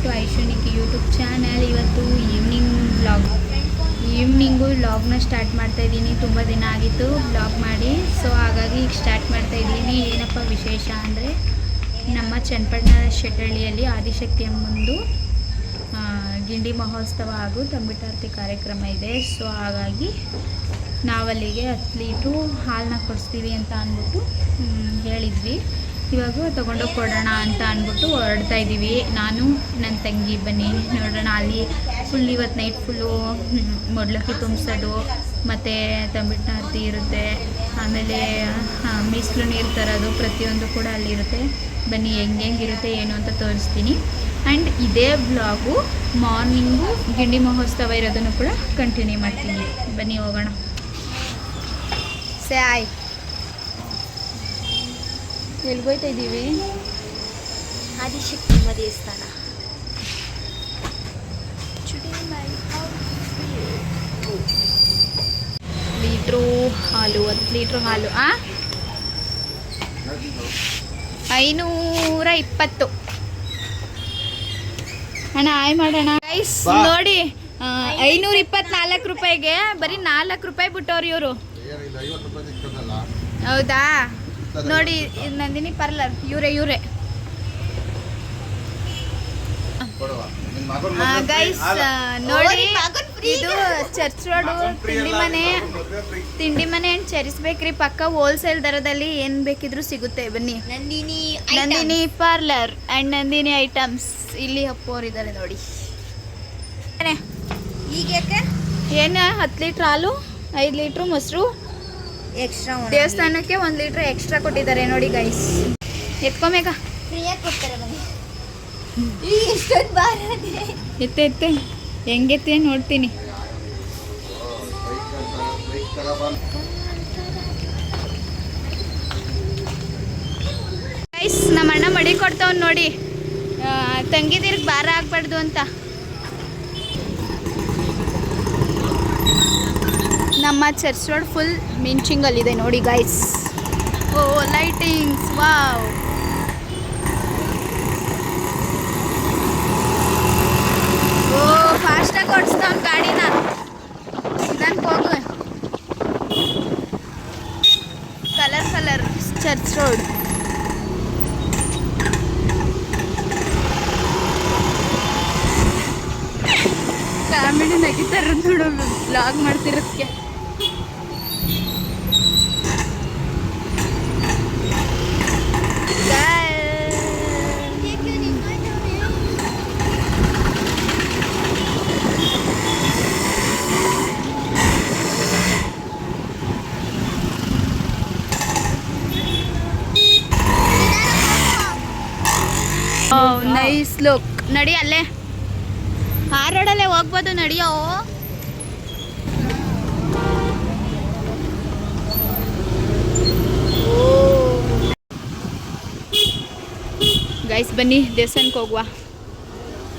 To ಐಶೋನಿಕಿ YouTube channel. ಇವತ್ತು evening ವ್ಲಾಗ್ನ ಸ್ಟಾರ್ಟ್ ಮಾಡ್ತಾಯಿದ್ದೀನಿ. ತುಂಬ ದಿನ ಆಗಿತ್ತು ವ್ಲಾಗ್ ಮಾಡಿ, ಸೊ ಹಾಗಾಗಿ ಈಗ ಸ್ಟಾರ್ಟ್ ಮಾಡ್ತಾಯಿದ್ದೀನಿ. ಏನಪ್ಪ ವಿಶೇಷ ಅಂದರೆ, ನಮ್ಮ ಚನ್ನಪಟ್ಟಣ ಶೆಟ್ಟಳ್ಳಿಯಲ್ಲಿ ಆದಿಶಕ್ತಿ ಅಮ್ಮಂದು ಗಿಂಡಿ ಮಹೋತ್ಸವ ಹಾಗೂ ತಂಬಿಟಾರತಿ ಕಾರ್ಯಕ್ರಮ ಇದೆ. ಸೊ ಹಾಗಾಗಿ ನಾವಲ್ಲಿಗೆ 10 ಲೀಟ್ರು ಹಾಲನ್ನ ಕೊಡಿಸ್ತೀವಿ ಅಂತ ಅಂದ್ಬಿಟ್ಟು ಹೇಳಿದ್ವಿ. ಇವಾಗ ತೊಗೊಂಡೋಗಿ ಕೊಡೋಣ ಅಂತ ಅಂದ್ಬಿಟ್ಟು ಹೊರಡ್ತಾ ಇದ್ದೀವಿ. ನಾನು ನನ್ನ ತಂಗಿ ಬನ್ನಿ ನೋಡೋಣ. ಅಲ್ಲಿ ಫುಲ್ ಇವತ್ತು ನೈಟ್ ಫುಲ್ಲು ಮೊಡ್ಲಕ್ಕಿ ತುಂಬಿಸೋದು ಮತ್ತು ತಂಬಿಟಾರತಿ ಇರುತ್ತೆ. ಆಮೇಲೆ ಮೀಸಲು ನೀರು ತರೋದು ಪ್ರತಿಯೊಂದು ಕೂಡ ಅಲ್ಲಿರುತ್ತೆ. ಬನ್ನಿ ಹೆಂಗಿರುತ್ತೆ ಏನು ಅಂತ ತೋರಿಸ್ತೀನಿ. ಆ್ಯಂಡ್ ಇದೇ ಬ್ಲಾಗು ಮಾರ್ನಿಂಗು ಗಿಂಡಿ ಮಹೋತ್ಸವ ಇರೋದನ್ನು ಕೂಡ ಕಂಟಿನ್ಯೂ ಮಾಡ್ತೀನಿ. ಬನ್ನಿ ಹೋಗೋಣ. ಸಾಯ್ ಎಲ್ಗೋಯ್ತಾ ಇದ್ದೀವಿ? ಆದಿಶಕ್ತಿ ದೇವಸ್ಥಾನ. ಲೀಟ್ರು ಹಾಲು 10 ಲೀಟ್ರ್ ಹಾಲು 520 ಅಣ್ಣ. ಆಯ್ ಮಾಡೋಣ ಗೈಸ್. ನೋಡಿ 524 ರೂಪಾಯಿಗೆ ಬರೀ 4 ರೂಪಾಯಿ ಬಿಟ್ಟವ್ರು ಇವರು. ಹೌದಾ? ನೋಡಿ ಇದು ನಂದಿನಿ ಪಾರ್ಲರ್, ಇವರೇ ಗೈಸ್. ನೋಡಿ ಇದು ಚರ್ಚ್ ರೋಡು ತಿಂಡಿ ಮನೆ ಆ್ಯಂಡ್ ಚೆರಿಸ್ ಬೇಕ್ರಿ ಪಕ್ಕ ಹೋಲ್ಸೇಲ್ ದರದಲ್ಲಿ ಏನು ಬೇಕಿದ್ರೂ ಸಿಗುತ್ತೆ. ಬನ್ನಿ. Nandini parlour and Nandini items. ಇಲ್ಲಿ ಅಪ್ಪೋರಿದ್ದಾರೆ ನೋಡಿ. ಈಗ ಯಾಕೆ ಏನು 10 ಲೀಟ್ರ್ ಹಾಲು 5 ಲೀಟ್ರು ಮೊಸರು ಎಕ್ಸ್ಟ್ರಾ ದೇವಸ್ಥಾನಕ್ಕೆ 1 ಲೀಟ್ರ್ ಎಕ್ಸ್ಟ್ರಾ ಕೊಟ್ಟಿದ್ದಾರೆ ನೋಡಿ ಗೈಸ್. ಎತ್ಕೊಬೇಕ ಫ್ರೀಯಾಗಿ ಕೊಡ್ತಾರೆ. ಬನ್ನಿ. ಎಷ್ಟೊಂದು ಬಾರದೆ ಎತ್ತೆ ಹೆಂಗೆತ್ತೆ ನೋಡ್ತೀನಿ. ಗೈಸ್ ನಮ್ಮ ಅಣ್ಣ ಮಡಿ ಕೊಡ್ತಾವ್ ನೋಡಿ, ತಂಗಿದಿರ್ಗೆ ಭಾರ ಆಗ್ಬಾರ್ದು ಅಂತ. ನಮ್ಮ ಚರ್ಚ್ ರೋಡ್ ಫುಲ್ ಮಿಂಚಿಂಗಲ್ಲಿದೆ ನೋಡಿ guys. Oh lightings, wow. Oh ಫಾಸ್ಟಾಗಿ ಓಡಿಸ್ತಾವ ಗಾಡಿನ. ನಾನು ಹೋಗುವೆ. Colour church road. ಕಾಮಿಡಿ ನಗಿತಾರ ನೋಡು ಬ್ಲಾಗ್ ಮಾಡ್ತಿರೋದಕ್ಕೆ. Nice look. ನಡಿ ಅಲ್ಲೇ ಆ ರೋಡಲ್ಲೇ ಹೋಗ್ಬೋದು, ನಡಿಯೋ. ಗೈಸ್ ಬನ್ನಿ ದೇವಸ್ಥಾನಕ್ಕೆ ಹೋಗುವ.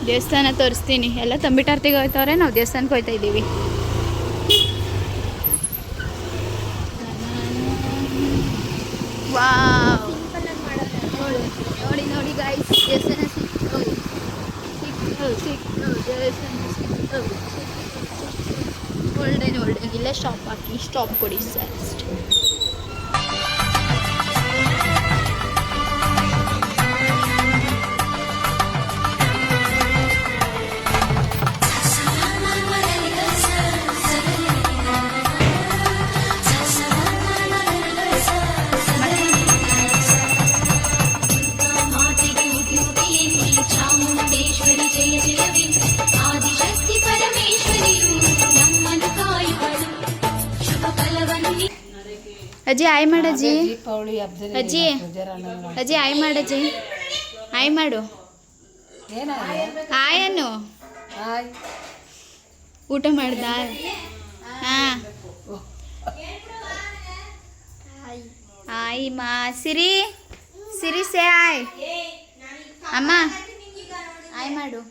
ದೇವಸ್ಥಾನ ತೋರಿಸ್ತೀನಿ. ಎಲ್ಲ ತಂಬಿಟಾರ್ತಿಗೆ ಹೋಗ್ತವ್ರೆ, ನಾವು ದೇವಸ್ಥಾನಕ್ಕೆ ಹೋಗ್ತಾ ಇದ್ದೀವಿ. ವಾವ್ ನೋಡಿ ಗೈಸ್, ದೇವಸ್ಥಾನ ಸಿಕ್ತು. ಒಳ್ಳೆ ಇಲ್ಲೇ ಸ್ಟಾಪ್ ಹಾಕಿ ಸ್ಟಾಪ್ ಕೊಡಿ ಸರ್. ಅಜ್ಜಿ ಆಯ್ ಮಾಡಜ್ಜಿ. ಅಜ್ಜಿ ಆಯ್ ಮಾಡಜ್ಜಿ. ಆಯ್ ಮಾಡು. ಆಯನು ಊಟ ಮಾಡ್ದ? ಹಾಂ ಆಯ್ ಮಾ. ಸಿರಿ ಸೇ ಆಯ್. ಅಮ್ಮ ಆಯ್ ಮಾಡು.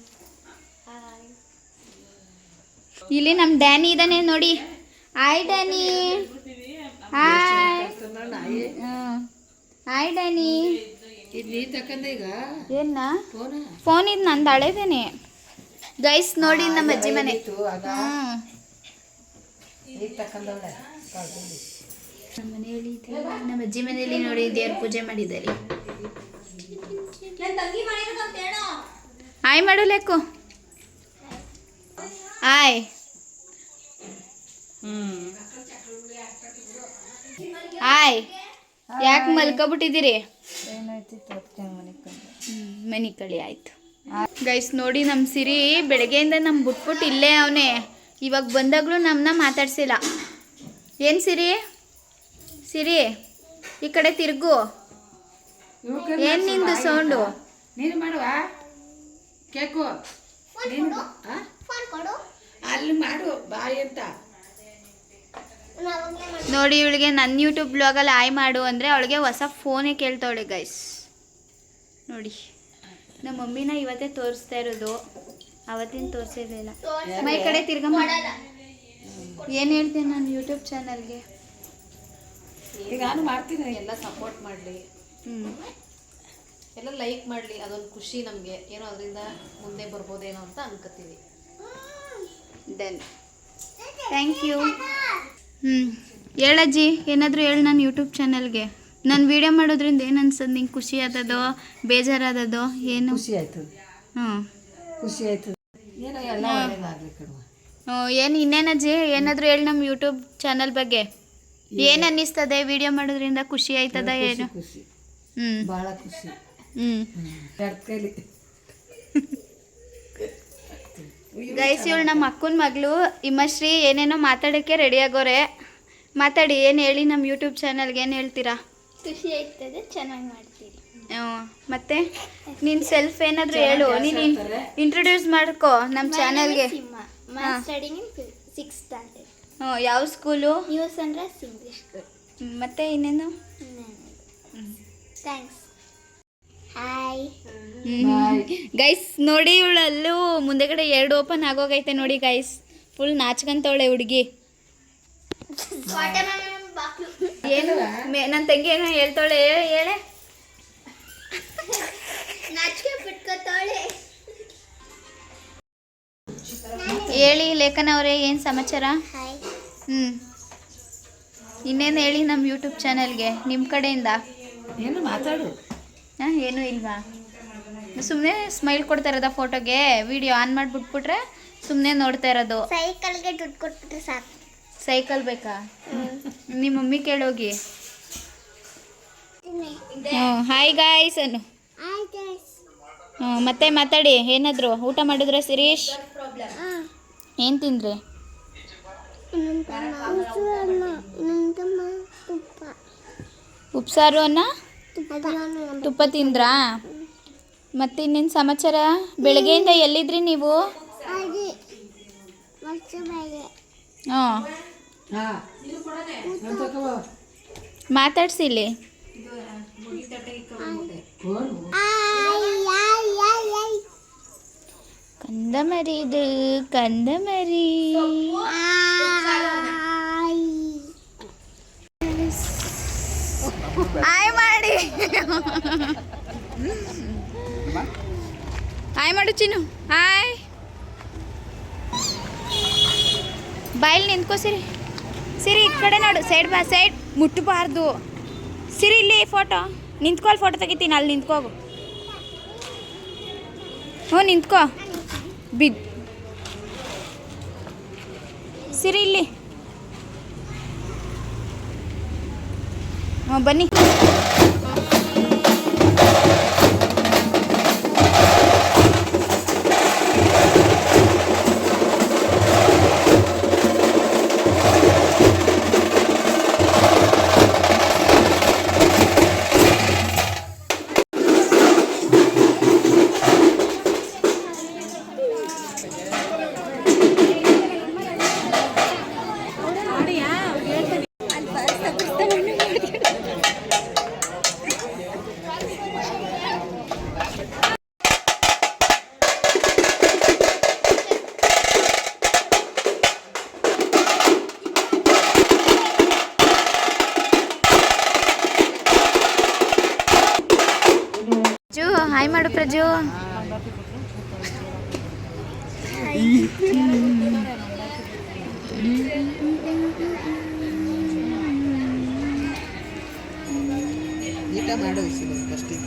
ಇಲ್ಲಿ ನಮ್ಮ ಡ್ಯಾನಿ ಇದ್ದಾನೆ ನೋಡಿ. ಆಯ್ ಡ್ಯಾನಿ. Hi Danny. ಏನ ಫೋನ್ ಇದು ನಂದು ಹಳೇದೇನೆ ಗೈಸ್ ನೋಡಿ ನಮ್ಮ ಅಜ್ಜಿ ಮನೆ. ನಮ್ಮ ಮನೆಯಲ್ಲಿ ನಮ್ಮ ಅಜ್ಜಿ ಮನೆಯಲ್ಲಿ ನೋಡಿ ದೇವ್ರ ಪೂಜೆ ಮಾಡಿದ್ದಾರೆ. ಆಯ್ ಮಾಡು ಲೆಕ್ಕು ಆಯ್. ಆಯ್ ಯಾಕೆ ಮಲ್ಕೊಬಿಟ್ಟಿದ್ದೀರಿ? ಮನೆ ಕಳಿ ಆಯ್ತು ಗೈಸ್. ನೋಡಿ ನಮ್ಮ ಸಿರಿ ಬೆಳಗ್ಗೆಯಿಂದ ನಮ್ಮ ಬಿಟ್ಬಿಟ್ಟು ಇಲ್ಲೇ ಅವನೇ. ಇವಾಗ ಬಂದಾಗಲೂ ನಮ್ಮನ್ನ ಮಾತಾಡ್ಸಿಲ್ಲ. ಏನು ಸಿರಿ ಸಿರಿ ಈ ಕಡೆ ತಿರುಗು. ಏನು ನಿಂದು ಸೌಂಡು? ನೀನು ಮಾಡುವ ಕೇಕು ಅಲ್ಲಿ ಮಾಡು ಬಾಯಿ ಅಂತ. ನೋಡಿ ಇವಳಿಗೆ ನನ್ನ ಯೂಟ್ಯೂಬ್ ಬ್ಲಾಗಲ್ಲಿ ಆಯ್ ಮಾಡು ಅಂದರೆ ಅವಳಿಗೆ ಹೊಸ ಫೋನೇ ಕೇಳ್ತಾವಳೆ ಗೈಸ್. ನೋಡಿ ನಮ್ಮ ಮಮ್ಮಿನ ಇವತ್ತೇ ತೋರಿಸ್ತಾ ಇರೋದು, ಅವತ್ತಿನ ತೋರಿಸಿರ್ಲಿಲ್ಲ. ಮೈ ಕಡೆ ತಿರ್ಗಮ್ಮ. ಏನು ಹೇಳ್ತೀನಿ ನಾನು ಯೂಟ್ಯೂಬ್ ಚಾನಲ್ಗೆ? ಈಗ ನಾನು ಮಾಡ್ತೀನಿ. ಎಲ್ಲ ಸಪೋರ್ಟ್ ಮಾಡಲಿ, ಎಲ್ಲ ಲೈಕ್ ಮಾಡಲಿ, ಅದೊಂದು ಖುಷಿ ನಮಗೆ. ಏನೋ ಅದರಿಂದ ಮುಂದೆ ಬರ್ಬೋದೇನೋ ಅಂತ ಅನ್ಕೋತೀವಿ. Done, thank you. ಹೇಳಜ್ಜಿ ಏನಾದರೂ ಹೇಳು ನನ್ನ ಯೂಟ್ಯೂಬ್ ಚಾನಲ್ಗೆ. ನಾನು ವಿಡಿಯೋ ಮಾಡೋದ್ರಿಂದ ಏನು ಅನ್ಸೋದು ನಿಂಗೆ? ಖುಷಿ ಆದದೋ ಬೇಜಾರಾದದೋ ಏನು? ಖುಷಿ ಆಯ್ತು. ಖುಷಿ ಆಯ್ತು. ಏನೋ ಎಲ್ಲ ಒಳ್ಳೇದಾಗಲಿ ಕಡುವ. ಏನು ಇನ್ನೇನಜ್ಜಿ ಏನಾದರೂ ಹೇಳಿ ನಮ್ಮ ಯೂಟ್ಯೂಬ್ ಚಾನಲ್ ಬಗ್ಗೆ. ಏನು ಅನ್ನಿಸ್ತದೆ ವಿಡಿಯೋ ಮಾಡೋದ್ರಿಂದ? ಖುಷಿ ಆಯ್ತದ ಏನು? ಖುಷಿ, ಭಾಳ ಖುಷಿ. ಕೈಲಿ ಗೈಸ್ ಇವಳು ನಮ್ಮ ಅಕ್ಕನ ಮಗಳು ಹಿಮಶ್ರೀ ಏನೇನೋ ಮಾತಾಡೋಕ್ಕೆ ರೆಡಿ ಆಗೋರೆ. ಮಾತಾಡಿ, ಏನು ಹೇಳಿ ನಮ್ಮ ಯೂಟ್ಯೂಬ್ ಚಾನಲ್ಗೆ ಏನು ಹೇಳ್ತೀರಾ? ಖುಷಿ ಆಯ್ತದೆ, ಚೆನ್ನಾಗಿ ಮಾಡ್ತೀರಿ. ಮತ್ತೆ ನೀನು ಸೆಲ್ಫ್ ಏನಾದರೂ ಹೇಳು, ನೀನು ಇಂಟ್ರೊಡ್ಯೂಸ್ ಮಾಡ್ಕೋ ನಮ್ಮ ಚಾನಲ್ಗೆ. ಯಾವ school? New Sunrise English school. ಮತ್ತೆ ಇನ್ನೇನು? ಥ್ಯಾಂಕ್ಸ್. ಹಾಯ್ ಗೈಸ್ ನೋಡಿ ಇವಳಲ್ಲೂ ಮುಂದೆಗಡೆ 2 ಓಪನ್ ಆಗೋಗೈತೆ ನೋಡಿ ಗೈಸ್. ಫುಲ್ ನಾಚ್ಕಂತವಳೆ ಹುಡುಗಿ. ಏನು ನನ್ನ ತಂಗಿ ಏನೋ ಹೇಳ್ತಾಳೆ, ಹೇಳೆ. ಹೇಳಿ ಲೇಖನ ಅವರೇ, ಏನು ಸಮಾಚಾರ? ಇನ್ನೇನು ಹೇಳಿ ನಮ್ಮ ಯೂಟ್ಯೂಬ್ ಚಾನಲ್ಗೆ ನಿಮ್ಮ ಕಡೆಯಿಂದ. ಏನು ಮಾತಾಡು. ಏನೂ ಇಲ್ವಾ? ಸುಮ್ಮನೆ ಸ್ಮೈಲ್ ಕೊಡ್ತಾ ಇರೋದ ಫೋಟೋಗೆ? ವಿಡಿಯೋ ಆನ್ ಮಾಡಿಬಿಟ್ಬಿಟ್ರೆ ಸುಮ್ಮನೆ ನೋಡ್ತಾ ಇರೋದು. ಸೈಕಲ್ಗೆ ದುಡ್ಡು ಕೊಟ್ಬಿಟ್ರೆ ಸಾಕು. ಸೈಕಲ್ ಬೇಕಾ? ನಿಮ್ಮ ಮಮ್ಮಿ ಕೇಳೋಗಿ. ಹಾಯ್ ಗಾಯ್ಸ್ ಅನ್ನು. ಮತ್ತೆ ಮಾತಾಡಿ. ಏನಾದರೂ ಊಟ ಮಾಡಿದ್ರೆ ಶಿರೀಶ್? ಏನು ತಿಂದ್ರಿ? ಉಪ್ಸಾರು ಅನ್ನ ತುಪ್ಪ ತಿಂದ್ರಾ? ಮತ್ತೆ ಇನ್ನೇನು ಸಮಾಚಾರ? ಬೆಳಗ್ಗೆಯಿಂದ ಎಲ್ಲಿದ್ರಿ ನೀವು? ಹಾಂ ಮಾತಾಡ್ಸಿ ಇಲ್ಲಿ. ಕಂದಮರಿದು ಕಂದಮರಿ. ಆಯ್ ಮಾಡಿ, ಆಯ್ ಮಾಡು ಚಿನ್ನು. ಹಾಯ್ ಬಾಯಲ್ಲಿ ನಿಂತ್ಕೋ ಸಿರಿ. ಸಿರಿ ಈ ಕಡೆ ನೋಡು, ಸೈಡ್ ಬಾ. ಸೈಡ್ ಮುಟ್ಟಬಾರ್ದು ಸಿರಿ. ಇಲ್ಲಿ ಫೋಟೋ ನಿಂತ್ಕೋ, ಅಲ್ಲಿ ಫೋಟೋ ತೆಗಿತೀನಿ. ಅಲ್ಲಿ ನಿಂತ್ಕೋಗು. ಹ್ಞೂ ನಿಂತ್ಕೋ. ಬಿದ್ದು ಸಿರಿ ಇಲ್ಲಿ. ಹ್ಞೂ ಬನ್ನಿ. ಹಾಯ್ ಮಾಡು ಪ್ರಜು. ಮಾಡು ಫಸ್ಟಿಂದ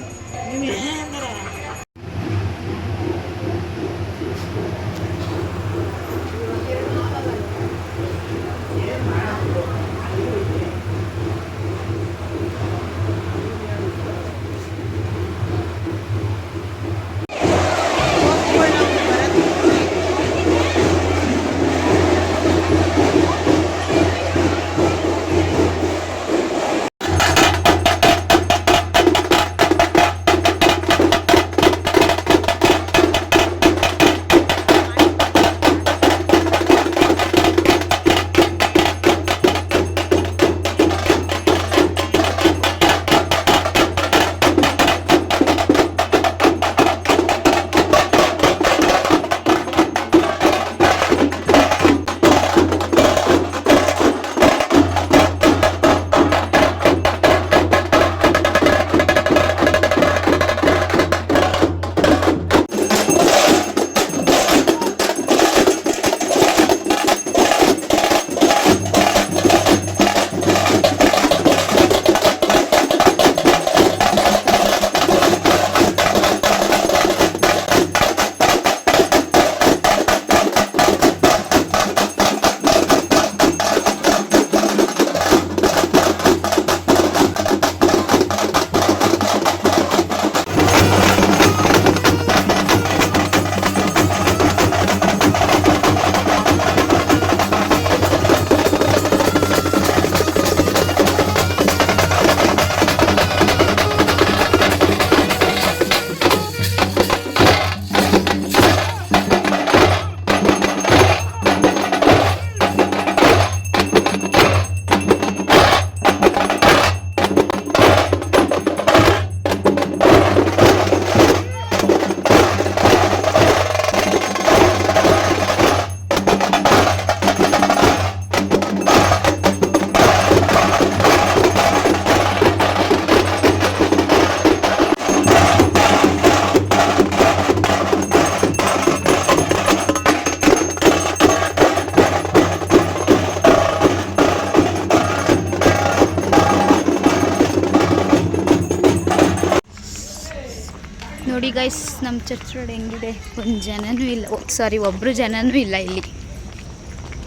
ನೋಡಿ ಗೈಸ್, ನಮ್ಮ ಚರ್ಚ್ ರೋಡ್ ಹೆಂಗಿದೆ. ಒಂದು ಜನನೂ ಇಲ್ಲ, ಸಾರಿ ಒಬ್ಬರು ಜನನೂ ಇಲ್ಲ ಇಲ್ಲಿ.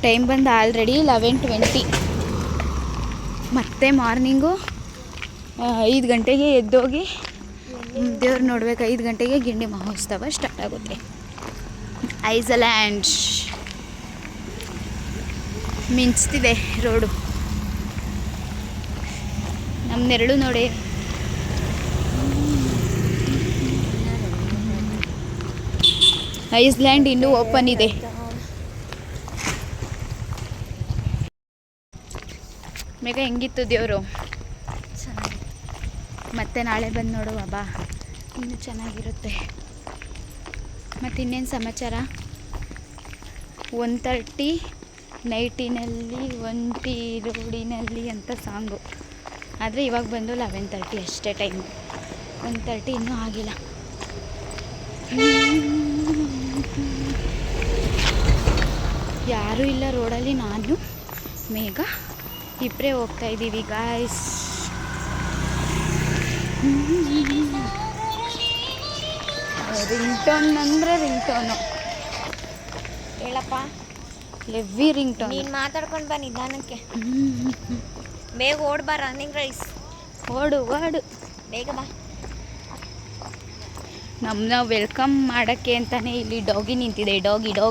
ಟೈಮ್ ಬಂದು ಆಲ್ರೆಡಿ 11:20. ಮತ್ತೆ ಮಾರ್ನಿಂಗು 5 ಗಂಟೆಗೆ ಎದ್ದೋಗಿ ದೇವ್ರು ನೋಡ್ಬೇಕು. 5 ಗಂಟೆಗೆ ಗಿಂಡಿ ಮಹೋತ್ಸವ ಸ್ಟಾರ್ಟ್ ಆಗುತ್ತೆ. ಐಸಲ್ಯಾಂಡ್ ಮಿಂಚ್ತಿದೆ ರೋಡು. ನಮ್ಮ ನೆರಳು ನೋಡಿ. ಐಸ್ಲ್ಯಾಂಡ್ ಇನ್ನೂ ಓಪನ್ ಇದೆ. ಮೇಘ ಹೆಂಗಿತ್ತು ದೇವರು? ಮತ್ತೆ ನಾಳೆ ಬಂದು ನೋಡುವ ಬಾ, ಇನ್ನೂ ಚೆನ್ನಾಗಿರುತ್ತೆ. ಮತ್ತು ಇನ್ನೇನು ಸಮಾಚಾರ? 1:30 ನೈಟಿನಲ್ಲಿ ಒಂಟಿ ರೋಡಿನಲ್ಲಿ ಅಂತ ಸಾಂಗು. ಆದರೆ ಇವಾಗ ಬಂದು 11:30 ಅಷ್ಟೇ ಟೈಮು. 1:30 ಇನ್ನೂ ಆಗಿಲ್ಲ. ಯಾರೂ ಇಲ್ಲ ರೋಡಲ್ಲಿ. ನಾನು ಮೇಘ ಇಬ್ಬರೇ ಹೋಗ್ತಾ ಇದ್ದೀವಿ ಗಾಯ್ಸ್. ರಿಂಗ್ಟೋನ್ ಅಂದರೆ ರಿಂಗ್ಟೋನು ಹೇಳಪ್ಪ. Heavy ringtone. ನೀನು ಮಾತಾಡ್ಕೊಂಡು ಬಾ ನಿಧಾನಕ್ಕೆ. ಬೇಗ ಓಡ್ಬಾ, ರನ್ನಿಂಗ್ ರೈಸ್. ಓಡು ಬೇಗ ಬಾ. ನಮ್ಮನ್ನ ವೆಲ್ಕಮ್ ಮಾಡೋಕ್ಕೆ ಅಂತಲೇ ಇಲ್ಲಿ ಡಾಗಿ ನಿಂತಿದೆ. ಡಾಗಿ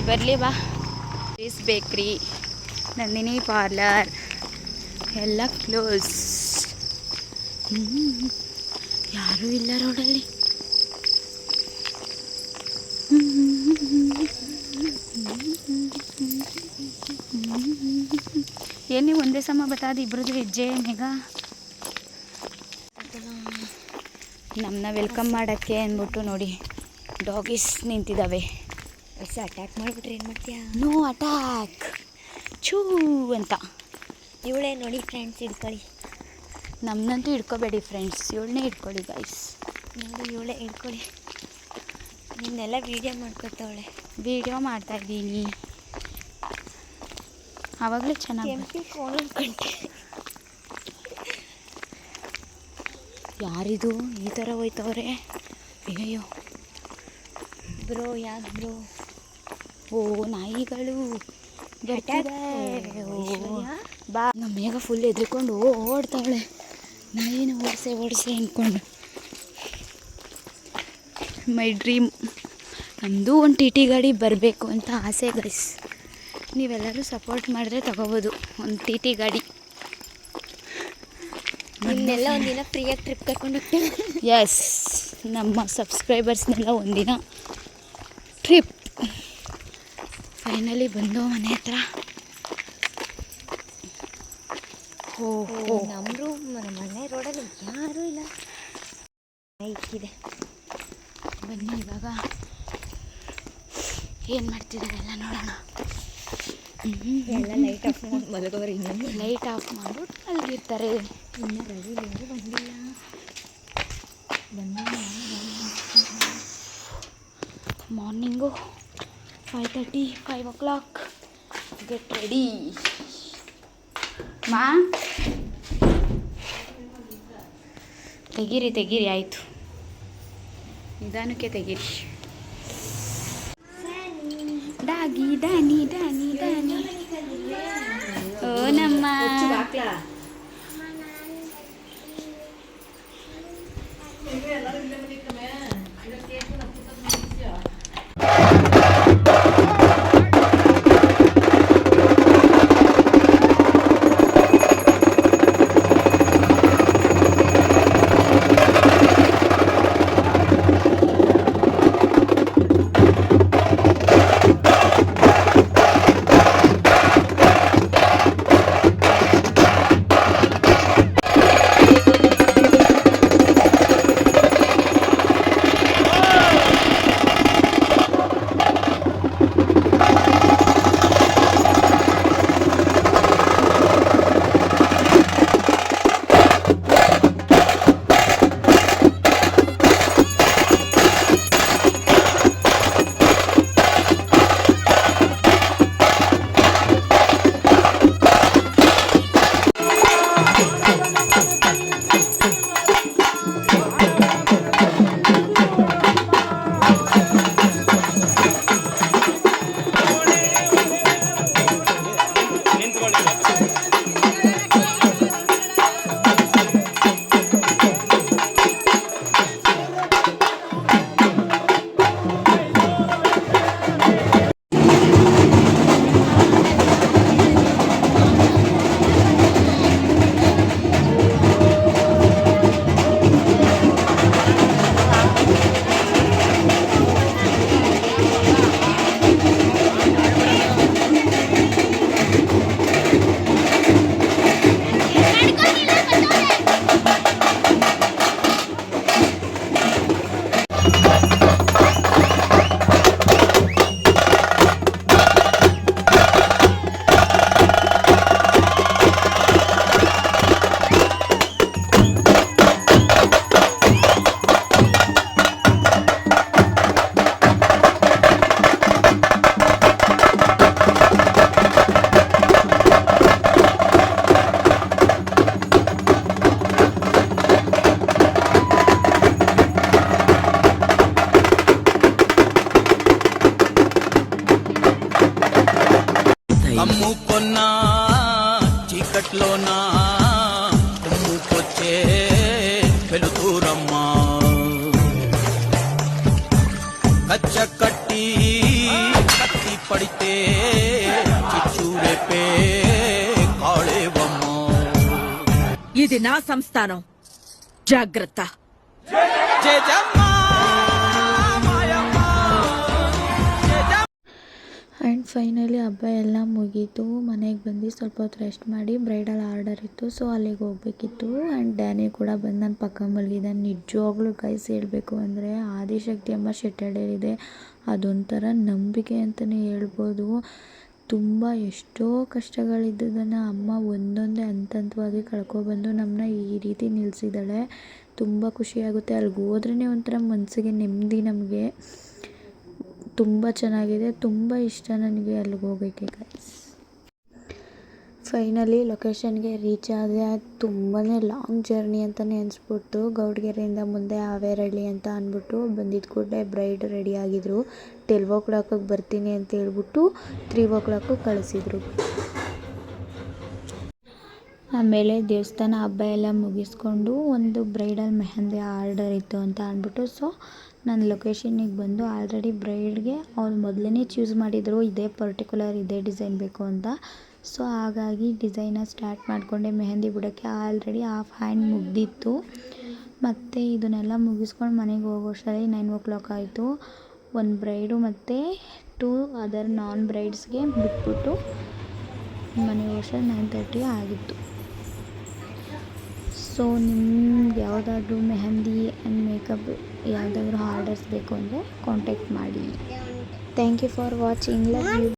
ಬರಲಿ ಬಾ. ಈಸ್ ಬೇಕ್ರಿ, ನಂದಿನಿ ಪಾರ್ಲರ್ ಎಲ್ಲ ಕ್ಲೋಸ್. ಯಾರೂ ಇಲ್ಲ ರೋಡಲ್ಲಿ. ಏನೇ ಒಂದೇ ಸಮ ಬತ್ತಾದ ಇಬ್ಬರದು ಹೆಜ್ಜೆ ಮೇಘ. ನಮ್ಮನ್ನ ವೆಲ್ಕಮ್ ಮಾಡೋಕ್ಕೆ ಅಂದ್ಬಿಟ್ಟು ನೋಡಿ ಡಾಗೀಸ್ ನಿಂತಿದ್ದಾವೆ. ಅಟ್ಯಾಕ್ ಮಾಡಿಬಿಟ್ರೆ ಏನು ಮಾಡ್ತೀಯಾ? ನೋ ಅಟ್ಯಾಕ್, ಛೂ ಅಂತ. ಇವಳೇ ನೋಡಿ ಫ್ರೆಂಡ್ಸ್, ಹಿಡ್ಕೊಳ್ಳಿ. ನಮ್ಮನ್ನಂತೂ ಹಿಡ್ಕೋಬೇಡಿ ಫ್ರೆಂಡ್ಸ್, ಇವಳನ್ನೇ ಹಿಡ್ಕೊಳ್ಳಿ ಗೈಸ್. ನೋಡಿ ಇವಳೆ ಹಿಡ್ಕೊಳ್ಳಿ, ನಿನ್ನೆಲ್ಲ ವೀಡಿಯೋ ಮಾಡ್ಕೊತವಳೆ. ವೀಡಿಯೋ ಮಾಡ್ತಾಯಿದ್ದೀನಿ, ಆವಾಗಲೇ ಚೆನ್ನಾಗಿ. ಫೋನ್ ಅನ್ಕೊಂಡೆ. ಯಾರಿದು ಈ ಥರ ಹೋಯ್ತವ್ರೆ? ಅಯ್ಯೋ ಬ್ರೋ, ಯಾಕೆ ಬ್ರೋ? ಓ ನಾಯಿಗಳು ಬರ್ತಿದೆ. ಬಾ, ನಮ್ಮ ಮೇಘ ಫುಲ್ ಎದ್ರಿಕೊಂಡು ಓಡ್ತಾವಳೆ. ನಾಯಿನ ಓಡಿಸಿ ಅಂದ್ಕೊಂಡು. ಮೈ ಡ್ರೀಮ್, ನಮ್ಮದು ಒಂದು ಟಿ ಟಿ ಗಾಡಿ ಬರಬೇಕು ಅಂತ ಆಸೆ ಗೈಸ್. ನೀವೆಲ್ಲರೂ ಸಪೋರ್ಟ್ ಮಾಡಿದ್ರೆ ತಗೋಬೋದು ಒಂದು ಟಿ ಟಿ ಗಾಡಿ. ನಿನ್ನೆಲ್ಲ ಒಂದಿನ ಫ್ರೀಯಾಗಿ ಟ್ರಿಪ್ ಕರ್ಕೊಂಡು ಹೋಗ್ತೇವೆ. ಎಸ್, ನಮ್ಮ ಸಬ್ಸ್ಕ್ರೈಬರ್ಸ್ನೆಲ್ಲ ಒಂದಿನ ಟ್ರಿಪ್. ಫೈನಲಿ ಬಂದು ಮನೆ ಹತ್ರ. ನಮ್ಮ ಮನೆ ರೋಡಲ್ಲಿ ಯಾರೂ ಇಲ್ಲ, ಇಕ್ಕಿದೆ. ಬನ್ನಿ ಇವಾಗ ಏನು ಮಾಡ್ತಿದ್ದಾರೆ ಎಲ್ಲ ನೋಡೋಣ. ಎಲ್ಲ ಲೈಟ್ ಆಫ್ ಮಾಡಿ ಮಲಗೋರು, ಇನ್ನೊಂದು ಲೈಟ್ ಆಫ್ ಮಾಡ್ಬಿಟ್ಟು ಮಲಗಿರ್ತಾರೆ. ಇನ್ನೂ ರೆಡಿ ಬಂದಿಲ್ಲ. Morning 5:30, 5 o'clock. ಗೆಟ್ ರೆಡಿ ಮಾ. ತೆಗೀರಿ ಆಯಿತು, ನಿಧಾನಕ್ಕೆ ತೆಗೀರಿ. ಡಾಗಿ ಡ್ಯಾನಿ ಓ ನಮ್ಮ అమ్ముకున్నా చీకట్లోనా తుమ్ముకొచ్చే వెలుతురమ్మా కచ్చ కట్టి కత్తి పడితే చిచ్చూరేపే కాళేవమ్మా. ఇది నా సంస్థానం, జాగ్రత్త. జయజమ్మా ಆ್ಯಂಡ್ ಫೈನಲಿ ಹಬ್ಬ ಎಲ್ಲ ಮುಗೀತು. ಮನೆಗೆ ಬಂದು ಸ್ವಲ್ಪ ಹೊತ್ತು ರೆಸ್ಟ್ ಮಾಡಿ ಬ್ರೈಡಲ್ ಆರ್ಡರ್ ಇತ್ತು, ಸೊ ಅಲ್ಲಿಗೆ ಹೋಗ್ಬೇಕಿತ್ತು. ಆ್ಯಂಡ್ ಡ್ಯಾನಿ ಕೂಡ ಬಂದು ನನ್ನ ಪಕ್ಕ ಮಲಗಿದ್ದಾನೆ. ನಿಜವಾಗ್ಲೂ ಗೈಸ್ ಹೇಳಬೇಕು ಅಂದರೆ ಆದಿಶಕ್ತಿ ಅಮ್ಮ ಶೆಟ್ಟಳ್ಳಿಯಲ್ಲಿದೆ, ಅದೊಂಥರ ನಂಬಿಕೆ ಅಂತಲೇ ಹೇಳ್ಬೋದು. ತುಂಬ ಎಷ್ಟೋ ಕಷ್ಟಗಳಿದ್ದದನ್ನು ಅಮ್ಮ ಒಂದೊಂದೇ ಹಂತವಾಗಿ ಕಳ್ಕೊಬಂದು ನಮ್ಮನ್ನ ಈ ರೀತಿ ನಿಲ್ಲಿಸಿದ್ದಾಳೆ. ತುಂಬ ಖುಷಿಯಾಗುತ್ತೆ. ಅಲ್ಲಿಗೆ ಹೋದ್ರೇ ಒಂಥರ ಮನಸ್ಸಿಗೆ ನೆಮ್ಮದಿ. ನಮಗೆ ತುಂಬ ಚೆನ್ನಾಗಿದೆ, ತುಂಬ ಇಷ್ಟ ನನಗೆ ಅಲ್ಲಿಗೆ ಹೋಗೋಕ್ಕೆ ಗೈಸ್. ಫೈನಲಿ ಲೊಕೇಶನ್ಗೆ ರೀಚ್ ಆದೆ. ತುಂಬಾ ಲಾಂಗ್ ಜರ್ನಿ ಅಂತಲೇ ಅನಿಸ್ಬಿಟ್ಟು ಗೌಡಗೆರೆಯಿಂದ ಮುಂದೆ ಹಾವೇರಳ್ಳಿ ಅಂತ ಅಂದ್ಬಿಟ್ಟು ಬಂದಿದ್ದ ಕೂಡಲೇ ಬ್ರೈಡ್ ರೆಡಿ ಆಗಿದ್ರು. 12 o'clock ಬರ್ತೀನಿ ಅಂತ ಹೇಳ್ಬಿಟ್ಟು 3 o'clock ಕಳಿಸಿದ್ರು. ಆಮೇಲೆ ದೇವಸ್ಥಾನ ಹಬ್ಬ ಎಲ್ಲ ಮುಗಿಸ್ಕೊಂಡು ಒಂದು ಬ್ರೈಡಲ್ ಮೆಹಂದಿ ಆರ್ಡರ್ ಇತ್ತು ಅಂತ ಅಂದ್ಬಿಟ್ಟು ಸೊ ನಾನು ಲೊಕೇಶನಿಗೆ ಬಂದು ಆಲ್ರೆಡಿ ಬ್ರೈಡ್ಗೆ ಅವ್ರು ಮೊದಲೇ ಚೂಸ್ ಮಾಡಿದರು ಇದೇ ಪರ್ಟಿಕ್ಯುಲರ್ ಇದೇ ಡಿಸೈನ್ ಬೇಕು ಅಂತ. ಸೊ ಹಾಗಾಗಿ ಡಿಸೈನ ಸ್ಟಾರ್ಟ್ ಮಾಡಿಕೊಂಡೆ. ಮೆಹಂದಿ ಬಿಡೋಕ್ಕೆ ಆಲ್ರೆಡಿ ಹಾಫ್ ಹ್ಯಾಂಡ್ ಮುಗ್ದಿತ್ತು. ಮತ್ತು ಇದನ್ನೆಲ್ಲ ಮುಗಿಸ್ಕೊಂಡು ಮನೆಗೆ ಹೋಗೋಷ್ಟರಲ್ಲಿ 9 o'clock ಆಯಿತು. ಒಂದು ಬ್ರೈಡು ಮತ್ತು 2 ಅದರ್ ನಾನ್ ಬ್ರೈಡ್ಸ್ಗೆ ಬಿಟ್ಬಿಟ್ಟು ಮನೆಗೆ ಹೋಗೋಷ್ಟರಲ್ಲಿ 9:30 ಆಗಿತ್ತು. ಸೊ ನಿಮ್ಗೆ ಯಾವುದಾದ್ರೂ ಮೆಹಂದಿ ಆ್ಯಂಡ್ ಮೇಕಪ್ ಯಾವುದಾದ್ರೂ ಆರ್ಡರ್ಸ್ ಬೇಕು ಅಂದರೆ ಕಾಂಟ್ಯಾಕ್ಟ್ ಮಾಡಿ. Thank you for watching. Love you.